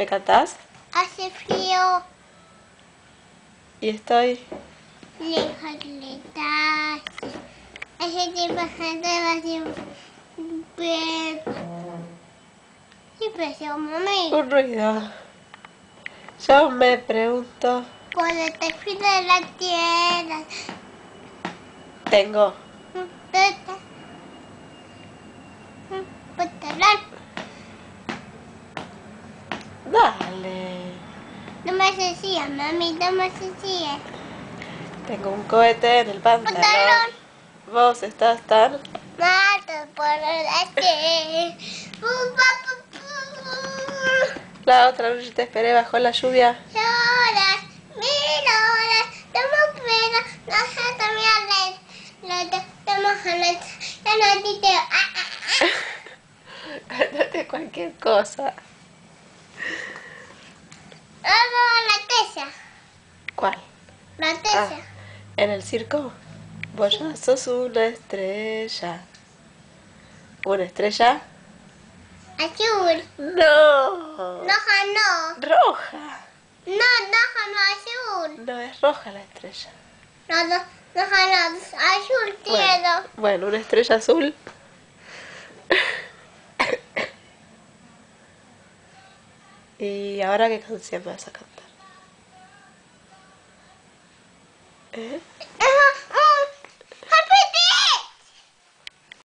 ¿Me cantás? Hace frío, Y estoy... lejos de casa. Hace tiempo que bien. ¿Qué pasó, mami? Un ruido. Yo me pregunto... Cuando te fui de la tierra. Tengo... Dale. No me asesía, mami, no me asesía. Tengo un cohete en el pantalón. Pantalón. Vos estás tan... Mato por la tierra. La otra noche te esperé bajo la lluvia. Lloras, mil horas, tomo pena, no sé también la estamos hablando, ya no te Cántate cualquier cosa. la tesa, ¿Cuál? la tesa. ¿En el circo? Vos ya sos una estrella. ¿Una estrella? Azul, No. roja no, Roja. no, roja no, azul, No es roja la estrella. no, no, roja no, azul quiero. Bueno, una estrella azul. ¿Y ahora qué canción me vas a cantar? ¿Eh?